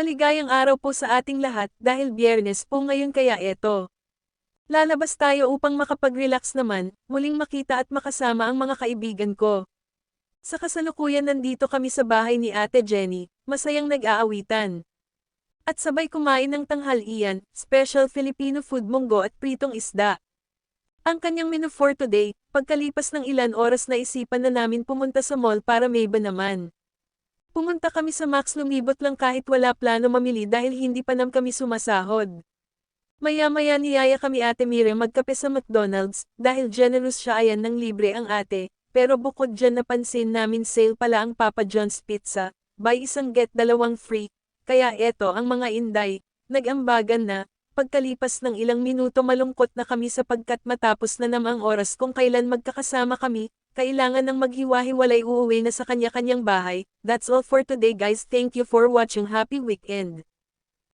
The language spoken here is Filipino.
Maligayang araw po sa ating lahat dahil Biyernes po ngayon kaya eto. Lalabas tayo upang makapag-relax naman, muling makita at makasama ang mga kaibigan ko. Sa kasalukuyan nandito kami sa bahay ni Ate Jenny, masayang nag-aawitan. At sabay kumain ng tanghalian, special Filipino food munggo at pritong isda. Ang kanyang menu for today, pagkalipas ng ilan oras na isipan na namin pumunta sa mall para may iba naman. Pumunta kami sa Max lumibot lang kahit wala plano mamili dahil hindi pa nam kami sumasahod. Maya-maya niyaya kami Ate Miriam magkape sa McDonald's, dahil generous siya ayan ng libre ang ate, pero bukod dyan napansin namin sale pala ang Papa John's Pizza, buy isang get dalawang free, kaya eto ang mga inday, nag-ambagan na, pagkalipas ng ilang minuto malungkot na kami sapagkat matapos na namang oras kung kailan magkakasama kami, kailangan ng maghiwa-hiwalay uuwi na sa kanya-kanyang bahay. That's all for today guys, thank you for watching, happy weekend.